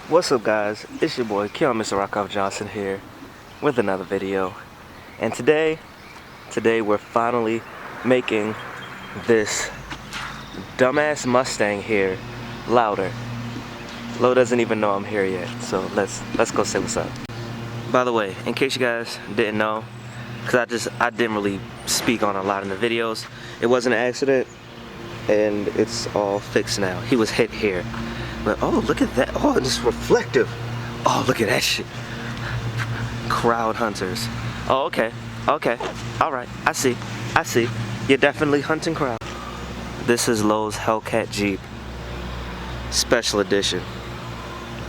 What's up, guys? It's your boy Mr. Rockoff Johnson here with another video, and today we're finally making this dumbass Mustang here louder. Lo doesn't even know I'm here yet, so let's go say what's up. By the way, in case you guys didn't know, because I didn't really speak on a lot in the videos, it was an accident and it's all fixed now. He was hit here. But oh, look at that. Oh, it's reflective. Oh, look at that shit. Crowd hunters. Oh, okay. Okay. Alright. I see. You're definitely hunting crowd. This is Lowe's Hellcat Jeep. Special edition.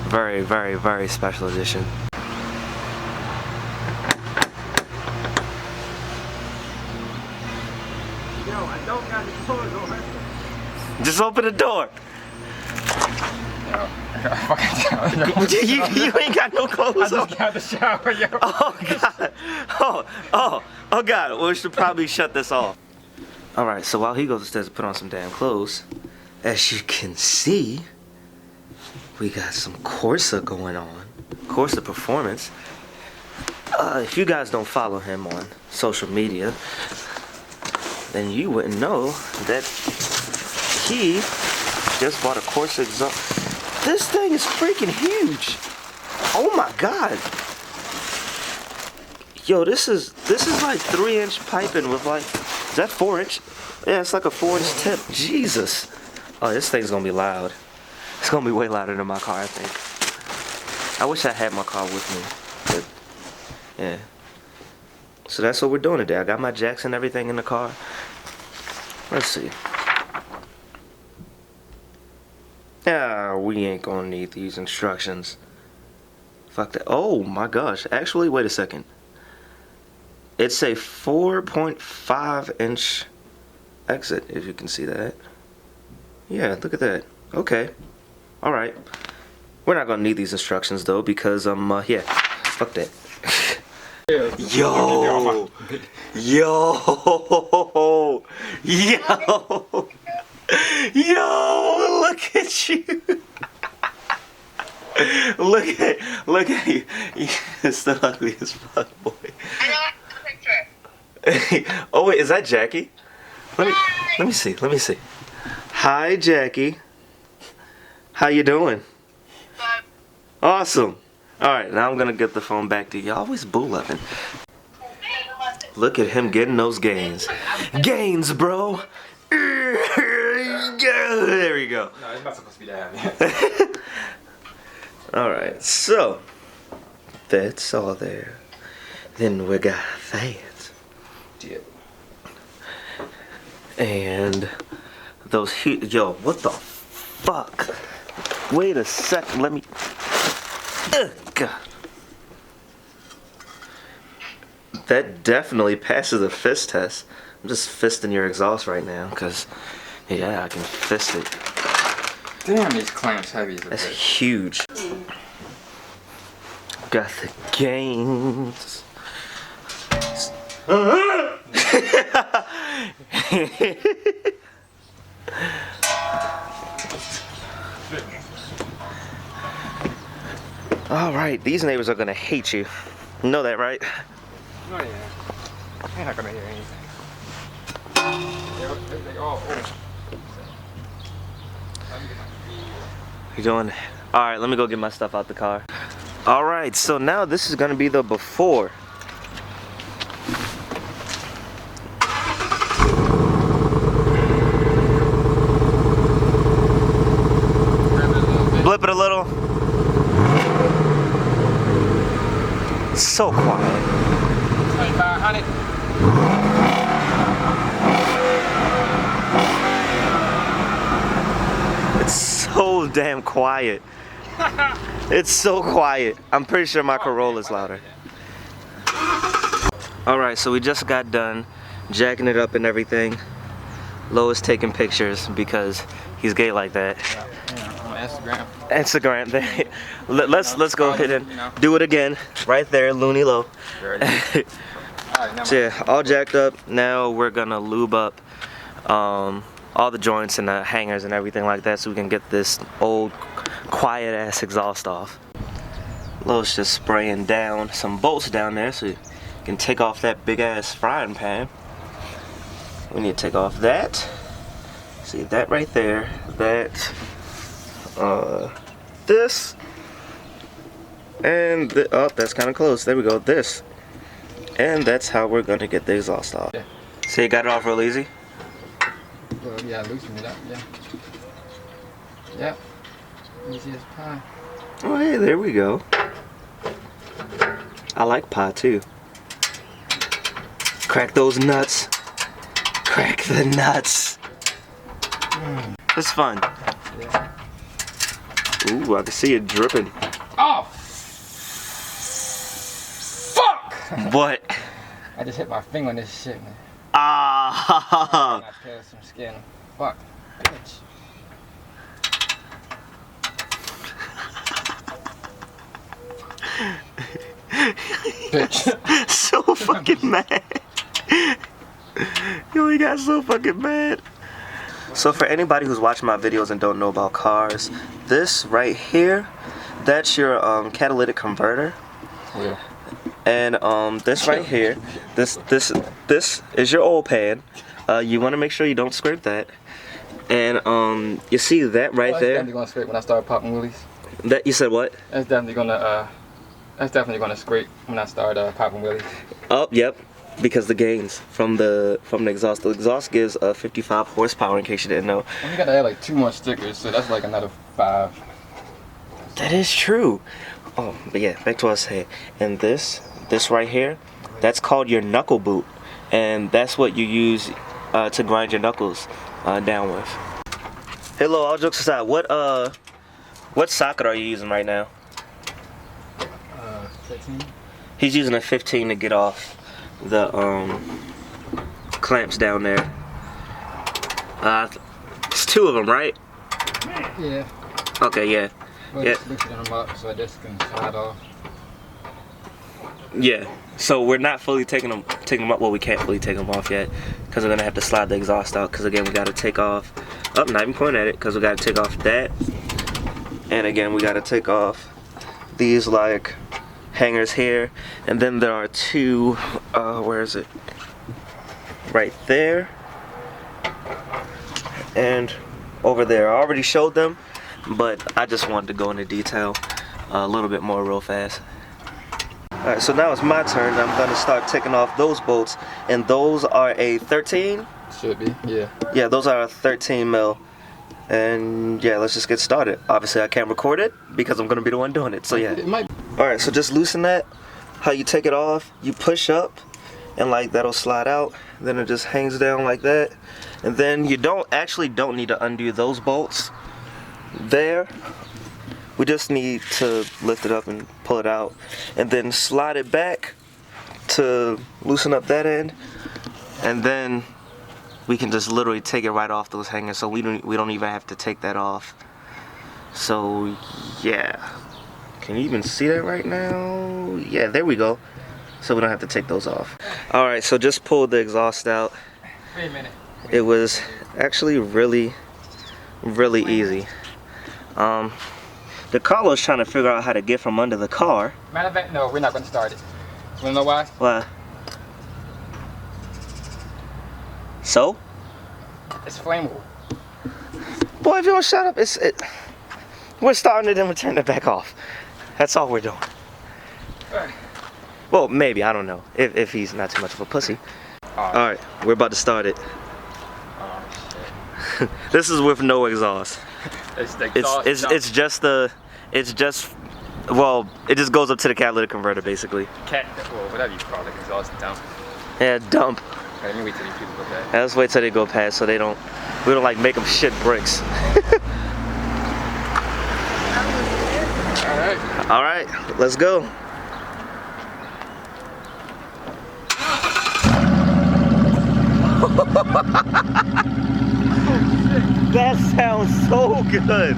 Very, very, very special edition. Yo, I don't got the clothes on. Just open the door. You ain't got no clothes on. I just got the shower, yo. Oh god. Oh god. Well, we should probably shut this off. Alright, so while he goes upstairs to put on some damn clothes, as you can see, we got some Corsa going on. Corsa Performance. If you guys don't follow him on social media, then you wouldn't know that he just bought a Corsa exhaust. This thing is freaking huge. Oh my god. Yo, this is like 3-inch piping with like, is that 4-inch? Yeah, it's like a 4-inch tip. Jesus. Oh, this thing's gonna be loud. It's gonna be way louder than my car, I think. I wish I had my car with me, but yeah. So that's what we're doing today. I got my jacks and everything in the car. Let's see. Yeah, we ain't gonna need these instructions. Fuck that. Oh my gosh. Actually, wait a second. It's a 4.5-inch exit, if you can see that. Yeah, look at that. Okay. Alright. We're not gonna need these instructions though, because yeah. Fuck that. Yo! Yo! Yo, look at you. look at you. You're still ugly as fuck, boy. I know, I have a picture. Oh wait, is that Jackie? Let me see. Hi, Jackie. How you doing? Awesome. Alright, now I'm gonna get the phone back to you. Always boo-loving. Look at him getting those gains. Gains, bro. There we go. No, it's not supposed to be that. Alright, so that's all there. Then we got that. Yeah. And those yo, what the fuck? Wait a second, let me. God. That definitely passes the fist test. I'm just fisting your exhaust right now, because, yeah, I can fist it. Damn, these clamps heavy as a That's bitch. huge. Got the gains. Alright, these neighbors are gonna hate you. You know that, right? Oh yeah. They're not gonna hear anything. You doing? Alright, let me go get my stuff out the car. Alright, so now this is gonna be the before. Blip it a little. It's so quiet. 2500. It's so damn quiet. It's so quiet. I'm pretty sure my Corolla's louder. Alright, so we just got done jacking it up and everything. Lo is taking pictures because he's gay like that. Yeah, on Instagram. Let's go ahead and do it again. Right there, Looney Low. So yeah, all jacked up. Now we're gonna lube up all the joints and the hangers and everything like that, so we can get this old quiet ass exhaust off. Lo's just spraying down some bolts down there so you can take off that big ass frying pan. We need to take off that. See that right there. That, this, and oh, that's kind of close. There we go. This, and that's how we're gonna get the exhaust off. Yeah. So you got it off real easy. Well, yeah, loosen it up. Yeah. Yep. Easy as pie. Oh, hey, there we go. I like pie too. Crack those nuts. Crack the nuts. It's fun. Yeah. Ooh, I can see it dripping. Oh! Fuck! What? I just hit my finger on this shit, man. Ah! I peeled some skin. Fuck. Bitch. Bitch. So fucking mad. Yo, he got so fucking mad. So for anybody who's watching my videos and don't know about cars, this right here, that's your catalytic converter. Yeah. And this right here, this is your oil pan. You want to make sure you don't scrape that. And you see that right That's there? definitely gonna scrape when I start popping wheelies. That you said what? That's definitely gonna scrape when I start popping wheelies. Oh, yep. Because the gains from the exhaust. The exhaust gives 55 horsepower in case you didn't know. And you gotta add like 2 more stickers, so that's like another 5. That is true. Oh, but yeah, back to what I was saying. And this right here, that's called your knuckle boot, and that's what you use to grind your knuckles down with. Hello, all jokes aside, what socket are you using right now? 15. He's using a 15 to get off the clamps down there. It's 2 of them, right? Yeah. Okay, yeah. But Yeah. just loosening them up so this can slide off. Yeah, so we're not fully taking them up. Well, we can't fully take them off yet because we're gonna have to slide the exhaust out. Because again, we got to take off. Oh, not even point at it because we got to take off that. And again, we got to take off these like hangers here. And then there are 2. Where is it? Right there. And over there. I already showed them, but I just wanted to go into detail a little bit more real fast. Alright, so now it's my turn. I'm going to start taking off those bolts, and those are a 13? Should be, yeah. Yeah, those are a 13 mil. And yeah, let's just get started. Obviously I can't record it because I'm going to be the one doing it, so yeah. It might. Alright, so just loosen that. How you take it off, you push up, and like that'll slide out. Then it just hangs down like that. And then you don't need to undo those bolts there. We just need to lift it up and pull it out, and then slide it back to loosen up that end, and then we can just literally take it right off those hangers, so we don't even have to take that off. So yeah, can you even see that right now? Yeah, there we go. So we don't have to take those off. All right, so just pulled the exhaust out. Wait a minute. It was actually really easy. The car was trying to figure out how to get from under the car. Matter of fact, no, we're not going to start it. You wanna know why? Why? So? It's flammable. Boy, if you don't shut up, we're starting it and we're turning it back off. That's all we're doing. Well, maybe, I don't know. If he's not too much of a pussy. Alright, we're about to start it. Oh, shit. This is with no exhaust. It's the exhaust. It's just well, it just goes up to the catalytic converter basically. Well, whatever you call it, exhaust dump. Yeah, dump. Let me wait till these people go back. Yeah, let's wait till they go past so we don't like make them shit bricks. Alright. Alright, let's go. That sounds so good.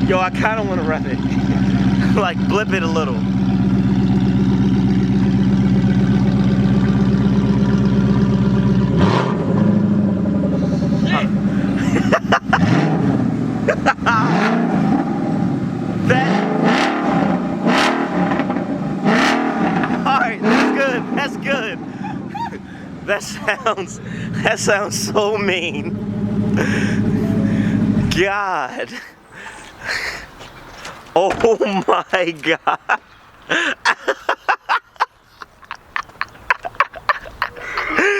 Yo, I kind of want to run it. Like, blip it a little. sounds so mean. God. Oh my God.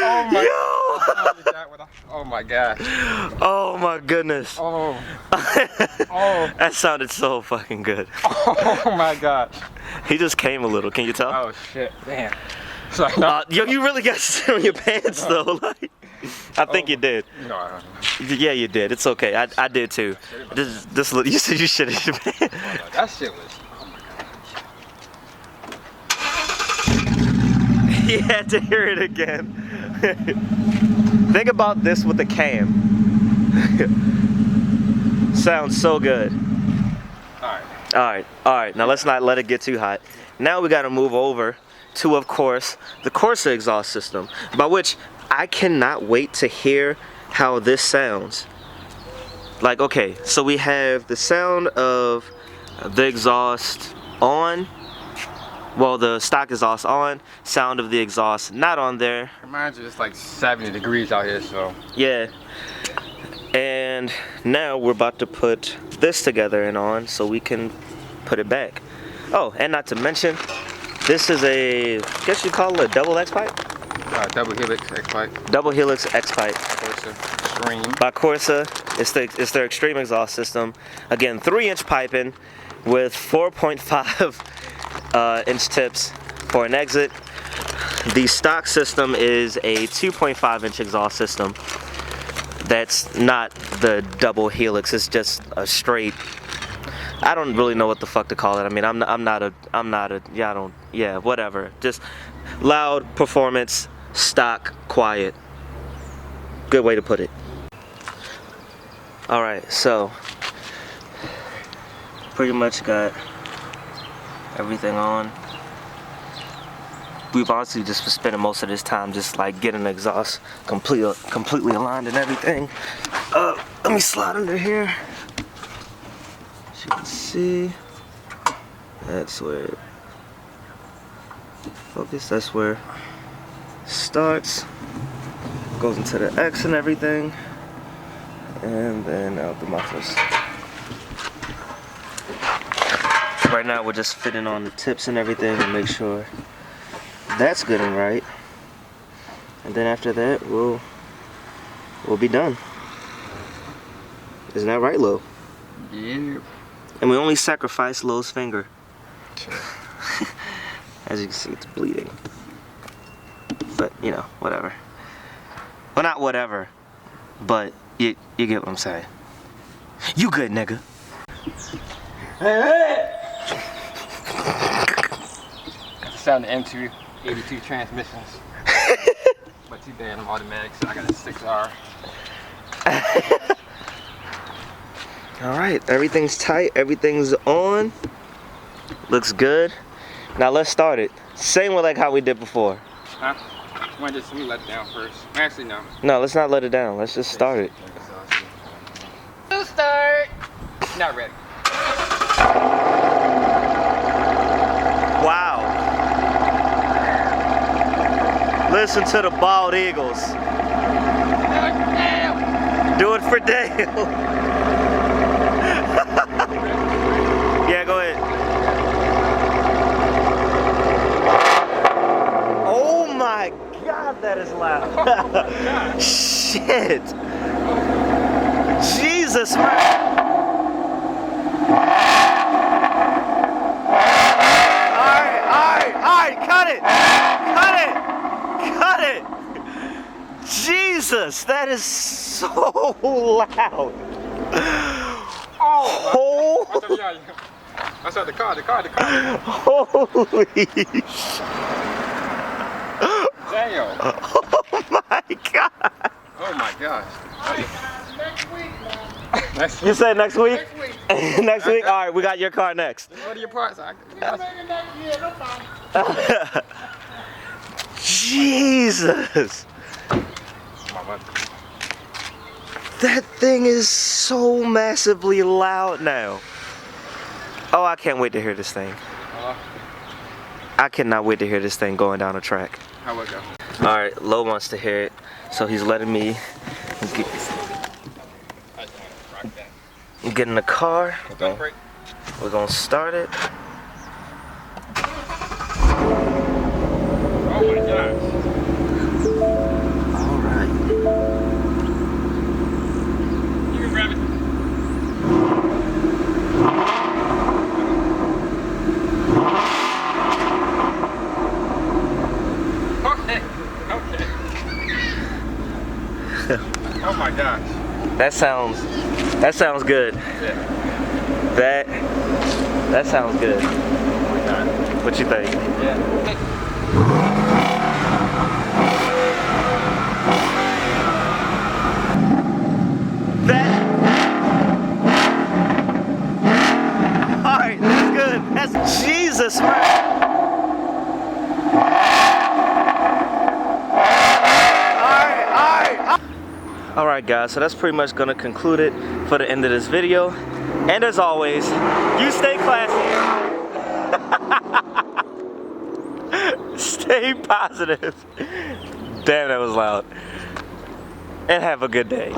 Oh my. Yo. Oh my gosh. Oh my goodness. Oh. Oh. That sounded so fucking good. Oh my gosh. He just came a little. Can you tell? Oh shit. Damn. Sorry. No. Yo, you really got shit on your pants though. Like, I think you did. No, I don't know. Yeah, you did. It's okay. I did too. Just look. You said you shit in your pants. Oh, no, that shit was. Oh my god. He had to hear it again. Think about this with the cam. Sounds so good. Alright. Now let's not let it get too hot. Now we gotta move over to, of course, the Corsa exhaust system, by which I cannot wait to hear how this sounds. Like, okay, so we have the sound of the exhaust on. Well, the stock exhaust on, sound of the exhaust not on there. Mind you, it's like 70 degrees out here, so. Yeah. And now we're about to put this together and on so we can put it back. Oh, and not to mention, this is a, I guess you call it a double X pipe? Double helix X pipe. Double helix X pipe. Corsa Xtreme. By Corsa, it's their extreme exhaust system. Again, 3-inch piping with 4.5 inch tips for an exit. The stock system is a 2.5 inch exhaust system. That's not the double helix. It's just a straight. I don't really know what the fuck to call it. I mean, I'm not a. Yeah, whatever. Just loud performance, stock, quiet. Good way to put it. All right, so pretty much got everything on. We've honestly just been spending most of this time just like getting the exhaust completely aligned and everything. Let me slide under here. As you can see, that's where it focus. That's where it starts. Goes into the X and everything, and then out the mufflers. Right now we're just fitting on the tips and everything to make sure that's good and right, and then after that we'll be done. Isn't that right, Lo? Yeah. And we only sacrificed Lo's finger. As you can see, it's bleeding. But you know, whatever. Well, not whatever, but you get what I'm saying. You good, nigga? Sound the M282 transmissions. But too bad I'm automatic, so I got a 6R. Alright, everything's tight, everything's on. Looks good. Now let's start it. Same with like how we did before. Huh? Let me let it down first. Actually, no. No, let's not let it down. Let's just start it. To start. Not ready. Wow. Listen to the bald eagles. Do it for Dale. Yeah, go ahead. Oh my God, that is loud. Shit. Jesus, man. Alright, cut it. Jesus, that is so loud. Oh! That's not the car. Holy Damn. Oh my God. Oh my gosh. Next week, man. Next You said next week? Next week. Next week? Alright, we got your car next. What are your parts? Maybe next year, no problem. Jesus. That thing is so massively loud now. Oh, I can't wait to hear this thing. I cannot wait to hear this thing going down the track. How would it go? All right, Lo wants to hear it, so he's letting me get in the car. We're gonna start it. Oh my gosh. All right. You can grab it. Okay. Oh my gosh. That sounds good. Yeah. That sounds good. Oh my god. What you think? Yeah. All right, that's good. That's Jesus, man. All right, guys, so that's pretty much gonna conclude it for the end of this video. And as always, you stay classy. Stay positive. Damn, that was loud. And have a good day.